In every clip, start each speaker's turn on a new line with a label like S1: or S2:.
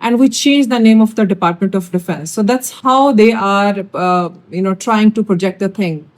S1: and we changed the name of the Department of Defense. So that's how they are trying to project the thing.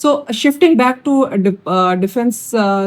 S1: So shifting back to defense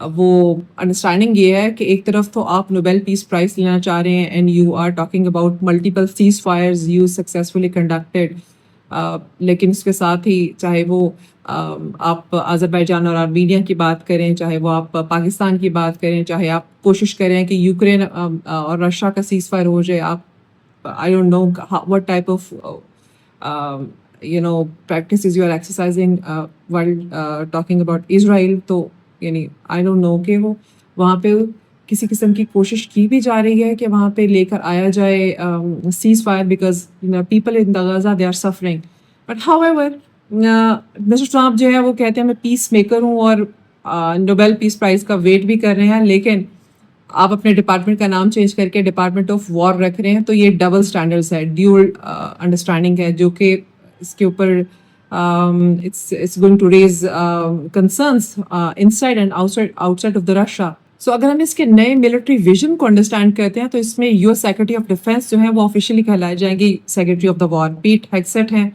S1: وہ understanding یہ ہے کہ ایک طرف تو آپ Nobel پیس price لینا چاہ رہے ہیں and you are talking about multiple ceasefires you successfully conducted, لیکن اس کے ساتھ ہی چاہے وہ آپ آذربائیجان اور آرمینیا کی بات کریں، چاہے وہ آپ پاکستان کی بات کریں، چاہے آپ کوشش کریں کہ یوکرین اور رشیا کا سیز فائر ہو جائے، آپ I don't know what type of practices you are exercising while talking about Israel. تو یعنی آئی ڈونٹ نو کہ وہ وہاں پہ کسی قسم کی کوشش کی بھی جا رہی ہے کہ وہاں پہ لے کر آیا جائے ceasefire, because people in Gaza they are suffering. But however mister Trump جو ہے وہ کہتے ہیں میں پیس میکر ہوں اور نوبیل پیس پرائز کا ویٹ بھی کر رہے ہیں، لیکن آپ اپنے ڈپارٹمنٹ کا نام چینج کر کے ڈپارٹمنٹ آف وار رکھ رہے ہیں. تو یہ ڈبل اسٹینڈرڈس ہے، ڈیول انڈرسٹینڈنگ ہے، جو کہ اس کے اوپر it's going to raise concerns inside and outside of the Russia. So اگر ہم اس کے نئے ملٹری ویژن کو انڈرسٹینڈ کرتے ہیں تو اس میں U S secretary of defence جو ہیں وہ آفیشیلی کہلائے جائیں گے سیکرٹری آف دا وار، پیٹ ہیگسیٹ ہیں،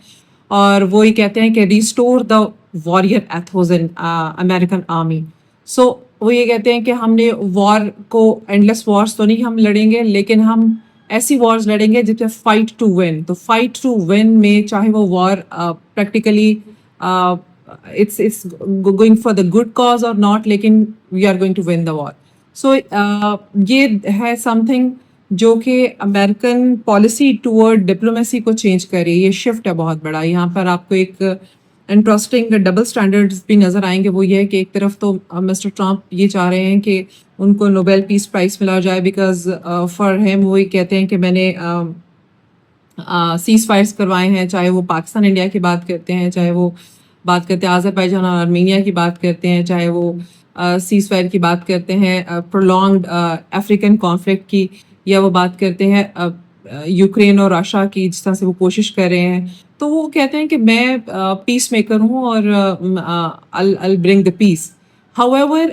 S1: اور وہ یہ کہتے ہیں کہ ریسٹور دا وارئر ایتھوز ان امیریکن آرمی. سو وہ یہ کہتے ہیں کہ ہم نے وار کو اینڈلیس وارس تو نہیں ہم لڑیں گے، لیکن ہم ایسی وارز لڑیں گے جس میں فائٹ ٹو ون. تو فائٹ ٹو ون میں چاہے وہ war practically it's going for the good cause اور ناٹ، لیکن we are going to win the war. So یہ ہے سم تھنگ جو کہ امیرکن پالیسی ٹورڈ ڈپلومیسی کو چینج کر رہی ہے. یہ شفٹ ہے بہت بڑا. یہاں پر آپ کو ایک انٹرسٹنگ ڈبل اسٹینڈرڈز بھی نظر آئیں گے. وہ یہ ہے کہ ایک طرف تو مسٹر ٹرمپ یہ چاہ رہے ہیں کہ ان کو نوبیل پیس پرائز ملا جائے بیکاز فار ہیم وہ کہتے ہیں کہ میں نے سیز فائرس کروائے ہیں، چاہے وہ پاکستان انڈیا کی بات کرتے ہیں، چاہے وہ بات کرتے ہیں آذربائیجان اور آرمینیا کی بات کرتے ہیں، چاہے وہ سیز فائر کی بات کرتے ہیں پرولونگڈ افریقن کانفلکٹ کی، یا وہ بات کرتے ہیں یوکرین اور رشیا کی جس طرح سے وہ کوشش کر رہے ہیں. تو وہ کہتے ہیں کہ میں پیس میکر ہوں اور I'll bring the peace. However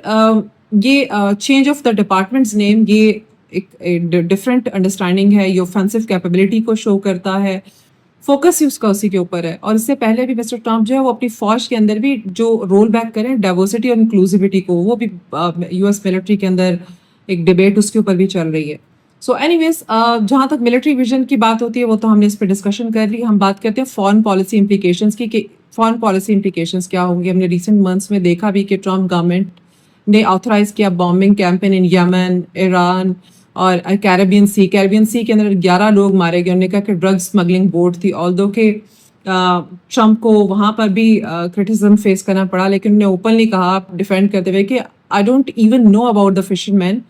S1: یہ چینج آف دا ڈپارٹمنٹس نیم یہ ایک ڈفرینٹ انڈرسٹینڈنگ ہے، یہ اوفینسو کیپیبلٹی کو شو کرتا ہے، فوکس ہی اس کا اسی کے اوپر ہے. اور اس سے پہلے بھی مسٹر ٹرمپ جو ہے وہ اپنی فوج کے اندر بھی جو رول بیک کریں ڈائیورسٹی اور انکلوزیوٹی کو، وہ بھی یو ایس ملٹری کے اندر ایک ڈبیٹ اس کے اوپر بھی چل رہی ہے. سو اینی ویز جہاں تک ملٹری ویژن کی بات ہوتی ہے وہ تو ہم نے اس پہ ڈسکشن کر لی. ہم بات کرتے ہیں فارن پالیسی امپلیکیشنس کی کہ فارن پالیسی امپلیکیشنس کیا ہوں گے. ہم نے ریسنٹ منتھس میں دیکھا بھی کہ ٹرمپ گورنمنٹ نے آتھرائز کیا بامبنگ کیمپین ان یمن، ایران اور کیریبین سی کے اندر 11 لوگ مارے گئے. انہوں نے کہا کہ ڈرگ اسمگلنگ بورڈ تھی، آلدو کہ ٹرمپ کو وہاں پر بھی کرٹیسزم فیس کرنا پڑا، لیکن انہوں نے اوپنلی کہا ڈیفینڈ کرتے ہوئے کہ I don't even know about the fisherman.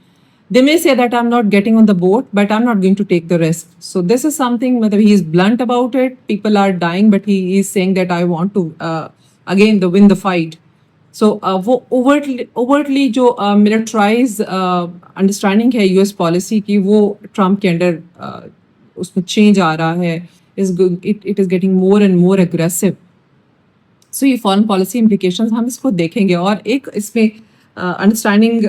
S1: They may say that I'm not getting on the boat, but I'm not going to take the risk. So this is something, he is blunt about it. People are dying, but he is saying that I want to, again, win the fight. So وہ overtly جو militarized understanding ہے US policy کی، وہ Trump کے under اس میں change آ رہا ہے. It is getting more and more aggressive. So یہ فارن پالیسی implications ہم اس کو دیکھیں گے. اور ایک اس میں انڈرسٹینڈنگ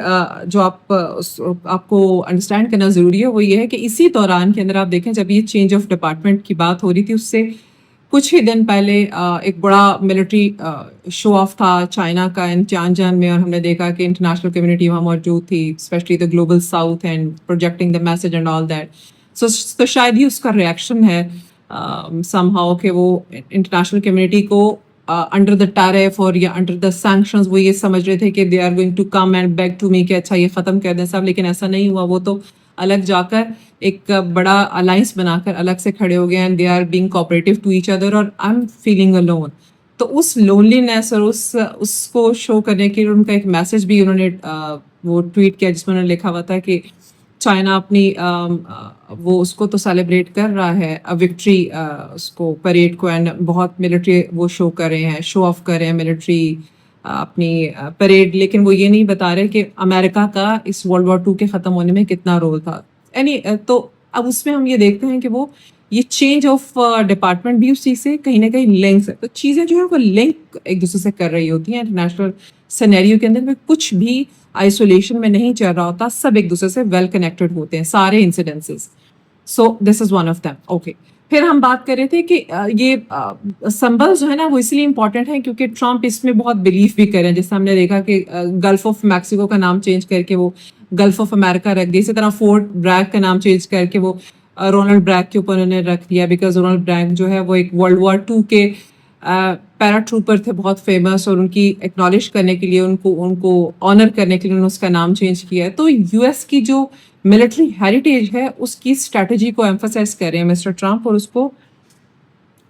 S1: جو آپ کو انڈرسٹینڈ کرنا ضروری ہے وہ یہ ہے کہ اسی دوران کے اندر آپ دیکھیں جب یہ چینج آف ڈپارٹمنٹ کی بات ہو رہی تھی، اس سے کچھ ہی دن پہلے ایک بڑا ملٹری شو آف تھا چائنا کا تیانجن میں، اور ہم نے دیکھا کہ انٹرنیشنل کمیونٹی وہاں موجود تھی، especially the global south and projecting the message and all that. تو شاید ہی اس کا ریئیکشن ہے سم ہاؤ کہ وہ انٹرنیشنل کمیونٹی کو انڈر دا ٹیرف اور یا انڈر دا سینکشنز وہ یہ سمجھ رہے تھے کہ they are going to come and back to me کہ اچھا یہ ختم کر دیں سب، لیکن ایسا نہیں ہوا. وہ تو الگ جا کر ایک بڑا الائنس بنا کر الگ سے کھڑے ہو گئے and they are being cooperative to each other. اور آئی ایم فیلنگ الون. تو اس لونلینس اور اس کو شو کرنے کے لیے ان کا ایک میسج بھی انہوں نے وہ ٹویٹ کیا جس میں انہوں نے لکھا ہوا تھا کہ چائنا اپنی وہ اس کو تو سیلیبریٹ کر رہا ہے وکٹری اس کو پریڈ کو، اینڈ بہت ملٹری وہ شو کر رہے ہیں، شو آف کر رہے ہیں ملٹری اپنی پریڈ، لیکن وہ یہ نہیں بتا رہے کہ امریکہ کا اس ورلڈ وار 2 کے ختم ہونے میں کتنا رول تھا. تو اب اس میں ہم یہ دیکھتے ہیں کہ وہ یہ چینج آف ڈپارٹمنٹ بھی اس چیز سے کہیں نہ کہیں لنکس ہے. تو چیزیں جو ہیں وہ لنک ایک دوسرے سے کر رہی ہوتی ہیں. انٹرنیشنل سینیریو کے اندر میں کچھ بھی آئسولیشن میں نہیں چل رہا ہوتا، سب ایک دوسرے سے ویل کنیکٹڈ ہوتے ہیں سارے incidents. So this is one of them. Okay, پھر ہم بات کر رہے تھے کہ یہ سمبل جو ہے نا وہ اس لیے امپورٹنٹ ہے کیونکہ ٹرمپ اس میں بہت بلیف بھی کریں. جیسے ہم نے دیکھا کہ گلف آف میکسیکو کا نام چینج کر کے وہ گلف آف امریکہ رکھ دیا. اسی طرح فورٹ بریگ کا نام چینج کر کے وہ رونلڈ بریگ کے اوپر انہوں نے رکھ دیا, بیکاز رونلڈ بریگ جو ہے وہ ایک ورلڈ وار 2 کے پیرا ٹروپر تھے بہت فیمس, اور ان کی ایکنالج کرنے کے لیے ان کو آنر کرنے کے لیے انہوں نے اس کا نام چینج کیا ہے. تو یو ایس کی جو ملٹری ہیریٹیج ہے اس کی اسٹریٹجی کو ایمفسائز کر رہے ہیں مسٹر ٹرمپ, اور اس کو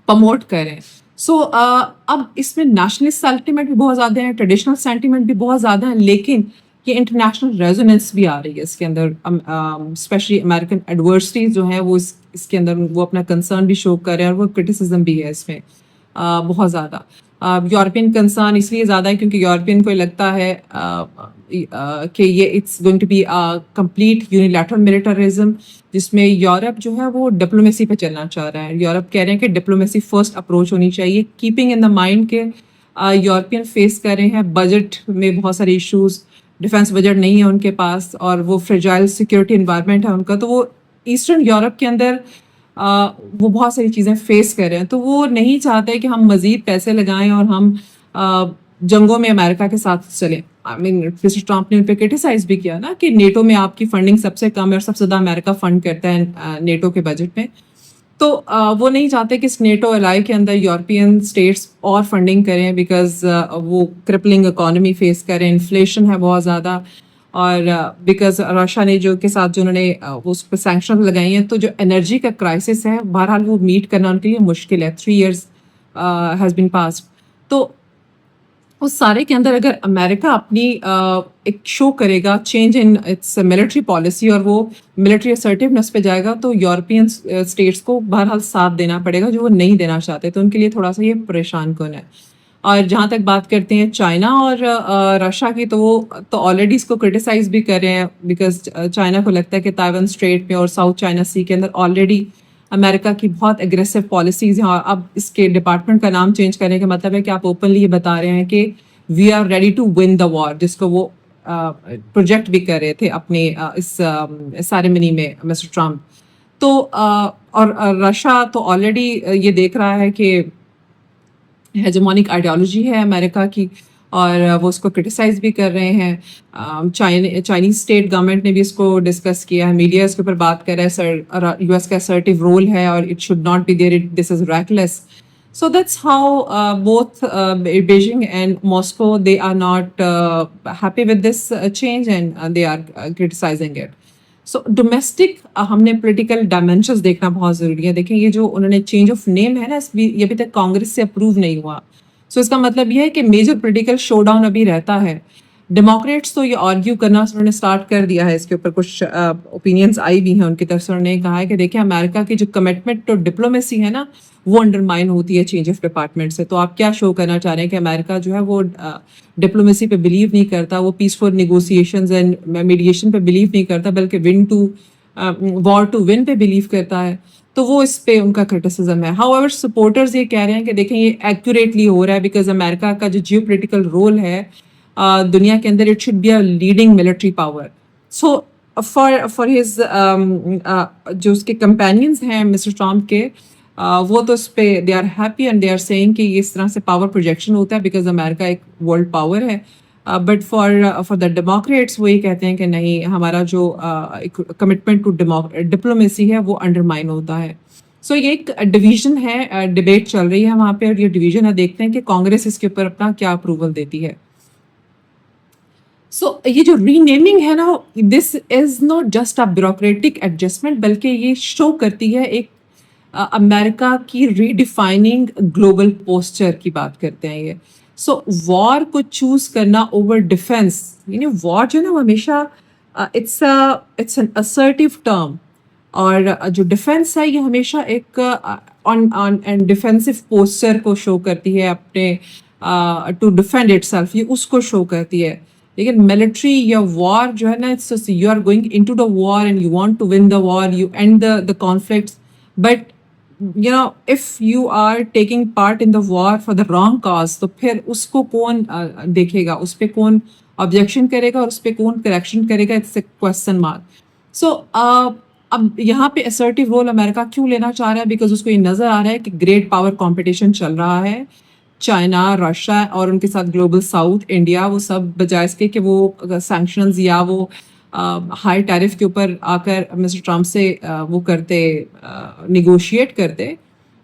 S1: پروموٹ کریں. سو اب اس میں نیشنلسٹ سینٹیمنٹ بھی بہت زیادہ ہیں, ٹریڈیشنل سینٹیمنٹ بھی بہت زیادہ ہیں, لیکن یہ انٹرنیشنل ریزوننس بھی آ رہی ہے اس کے اندر. اسپیشلی امریکن ایڈورسٹیز جو ہیں وہ اس کے اندر وہ اپنا کنسرن بھی شو کر رہے ہیں, اور وہ کرٹیسزم بھی ہے اس میں بہت زیادہ. یورپین کنسرن اس لیے زیادہ ہے کیونکہ یورپین کو لگتا ہے کہ یہ it's going to be complete unilateral militarism, جس میں یورپ جو ہے وہ ڈپلومیسی پہ چلنا چاہ رہا ہے. یورپ کہہ رہے ہیں کہ ڈپلومیسی فرسٹ اپروچ ہونی چاہیے, کیپنگ ان دا مائنڈ کہ یورپین فیس کر رہے ہیں بجٹ میں بہت سارے ایشوز, ڈیفینس بجٹ نہیں ہے ان کے پاس, اور وہ فریجائل سیکورٹی انوائرمنٹ ہے ان کا. تو وہ ایسٹرن یورپ کے اندر وہ بہت ساری چیزیں فیس کر رہے ہیں, تو وہ نہیں چاہتے کہ ہم مزید پیسے لگائیں اور ہم جنگوں میں امریکہ کے ساتھ چلیں. مسٹر ٹرمپ نے ان پہ کرٹیسائز بھی کیا نا کہ نیٹو میں آپ کی فنڈنگ سب سے کم ہے اور سب سے زیادہ امریکہ فنڈ کرتا ہے نیٹو کے بجٹ میں. تو وہ نہیں چاہتے کہ اس نیٹو الائی کے اندر یورپین اسٹیٹس اور فنڈنگ کریں, بیکاز وہ کرپلنگ اکانومی فیس کریں, انفلیشن ہے بہت زیادہ, اور بیکاز رشیا نے جو کے ساتھ جو انہوں نے اس پہ سینکشن لگائی ہیں, تو جو انرجی کا کرائسس ہے بہرحال وہ میٹ کرنا ان کے لیے مشکل ہے. 3 years ہیز بین پاسڈ. تو اس سارے کے اندر اگر امریکہ اپنی ایک شو کرے گا change in its military policy, اور وہ ملٹری اسرٹیونیس پہ جائے گا, تو یورپین اسٹیٹس کو بہرحال ساتھ دینا پڑے گا, جو وہ نہیں دینا چاہتے. تو ان کے لیے تھوڑا سا یہ پریشان کن ہے. اور جہاں تک بات کرتے ہیں چائنا اور رشیا کی, تو وہ تو آلریڈی اس کو کرٹیسائز بھی کر رہے ہیں, بیکاز چائنا کو لگتا ہے کہ تائیوان اسٹریٹ میں اور ساؤتھ چائنا سی کے اندر آلریڈی امریکہ کی بہت اگریسو پالیسیز ہیں. اور اب اس کے ڈپارٹمنٹ کا نام چینج کرنے کا مطلب ہے کہ آپ اوپنلی یہ بتا رہے ہیں کہ we are ready to win the war, جس کو وہ پروجیکٹ بھی کر رہے تھے اپنے اس سیریمنی میں مسٹر ٹرمپ. تو اور رشیا تو آلریڈی یہ دیکھ رہا ہے کہ ہیجمونک آئیڈیالوجی ہے امریکہ کی, اور وہ اس کو کرٹیسائز بھی کر رہے ہیں. چائنیز اسٹیٹ گورنمنٹ نے بھی اس کو ڈسکس کیا ہے, میڈیا اس کے اوپر بات کر رہا ہے. یو ایس کا assertive رول ہے, اور it should not be there, this is reckless. So that's how both Beijing and Moscow, they are not happy with this change, and they are criticizing it. So domestic ہم نے political dimensions دیکھنا بہت ضروری ہے. دیکھیں یہ جو انہوں نے چینج آف نیم ہے نا, یہ ابھی تک کانگریس سے اپروو نہیں ہوا. سو اس کا مطلب یہ ہے کہ میجر پولیٹیکل شو ڈاؤن ابھی رہتا ہے. ڈیموکریٹس تو یہ آرگیو کرنا انہوں نے اسٹارٹ کر دیا ہے, اس کے اوپر کچھ اوپینینس آئی بھی ہیں ان کی طرف سے. انہوں نے کہا ہے کہ دیکھیں امریکہ کی جو کمٹمنٹ ٹو ڈپلومیسی ہے نا, وہ انڈرمائن ہوتی ہے چینج آف ڈپارٹمنٹ سے. تو آپ کیا شو کرنا چاہ رہے ہیں کہ امریکہ جو ہے وہ ڈپلومیسی پہ بلیو نہیں کرتا, وہ پیسفل نیگوسیشنز اینڈ میڈیشن پہ بلیو نہیں کرتا, بلکہ وار ٹو ون پہ بلیو کرتا ہے. تو وہ اس پہ ان کا کرٹیسزم ہے. ہاؤ ایور سپورٹرز یہ کہہ رہے ہیں کہ دیکھیں یہ ایکوریٹلی ہو رہا ہے, بیکاز امریکہ کا جو جیو پولیٹیکل رول ہے دنیا کے اندر, it should be a leading military power. So far his جو اس کے کمپینینز ہیں مسٹر ٹرمپ کے, وہ تو اس پہ they are happy and they are saying کہ اس طرح سے پاور پروجیکشن ہوتا ہے, بیکاز امریکہ ایک ورلڈ پاور ہے. بٹ فار دا ڈیموکریٹس وہ یہ کہتے ہیں کہ نہیں, ہمارا جو کمٹمنٹ ٹو ڈپلومیسی ہے وہ انڈرمائن ہوتا ہے. سو یہ ایک ڈویژن ہے, ڈبیٹ چل رہی ہے وہاں پہ, اور یہ ڈویژن ہے, دیکھتے ہیں کہ کانگریس اس کے اوپر اپنا کیا اپروول دیتی ہے. سو یہ جو ری نیمنگ ہے نا, this is not just a bureaucratic adjustment, بلکہ یہ شو کرتی ہے ایک امریکہ کی ری ڈیفائننگ گلوبل پوسچر کی بات کرتے ہیں یہ. سو وار کو چوز کرنا اوور ڈیفینس, یعنی وار جو ہے نا وہ ہمیشہ اٹس این اسرٹیو ٹرم, اور جو ڈیفینس ہے یہ ہمیشہ ایک ڈیفینسو پوسچر کو شو کرتی ہے, اپنے ٹو ڈیفینڈ اٹ سیلف, یہ اس کو شو کرتی ہے. لیکن ملٹری یا وار جو ہے نا, you are going in to the war and you want to win the war, you end the conflicts, but you know if you are taking part in the war for the wrong cause, تو پھر اس کو کون دیکھے گا, اس پہ کون objection کرے گا, اور اس پہ کون کریکشن کرے گا, اٹس اے کوسچن مارک. سو اب یہاں پہ assertive رول امریکہ کیوں لینا چاہ رہا ہے؟ بیکاز اس کو یہ نظر آ رہا ہے کہ گریٹ پاور کمپٹیشن چل رہا ہے، چائنا، رشیا اور ان کے ساتھ گلوبل ساؤتھ، انڈیا، وہ سب بجائے اس کے کہ وہ سینکشنز یا وہ ہائی ٹیرف کے اوپر آ کر مسٹر ٹرمپ سے وہ کرتے، نیگوشیٹ کرتے،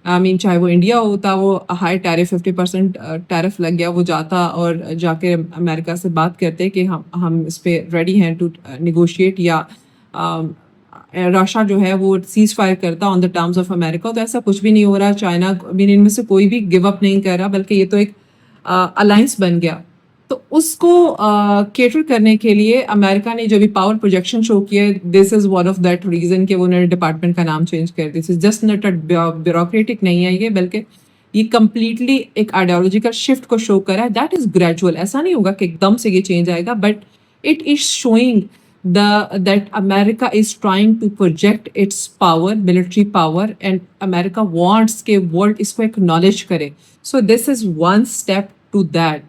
S1: آئی مین چاہے وہ انڈیا ہوتا، وہ ہائی ٹیرف 50% ٹیرف لگ گیا، وہ جاتا اور جا کے امریکہ سے بات کرتے کہ ہم اس پہ ریڈی ہیں ٹو نیگوشیٹ، یا رشیا جو ہے وہ سیز فائر کرتا آن دا ٹرمز آف امریکہ. تو ایسا کچھ بھی نہیں ہو رہا. چائنا ان میں سے کوئی بھی گیو اپ نہیں کر رہا، بلکہ یہ تو ایک الائنس بن گیا. تو اس کو کیٹر کرنے کے لیے امریکہ نے جو بھی پاور پروجیکشن شو کیا ہے، this is one of that reason کہ انہوں نے ڈپارٹمنٹ کا نام چینج کر دیا. جسٹ ناٹ بیوروکریٹک نہیں ہے یہ، بلکہ یہ کمپلیٹلی ایک آئیڈیالوجیکل شفٹ کو شو کرا ہے. That is gradual. ایسا نہیں ہوگا کہ ایک دم سے یہ چینج آئے گا، but it is showing that America is trying to project its power, military power, and America wants کہ world اس کو acknowledge کرے. So this is one step to that.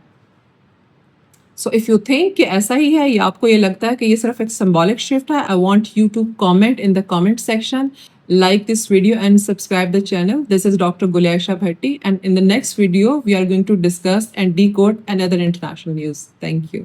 S1: So if you think کہ ایسا ہی ہے یا آپ کو یہ لگتا ہے کہ یہ صرف ایک symbolic shift ہے, I want you to comment in the comment section, like this video and subscribe the channel. This is Dr. Guleisha Bhatti, and in the next video we are going to discuss and decode another international news. Thank you.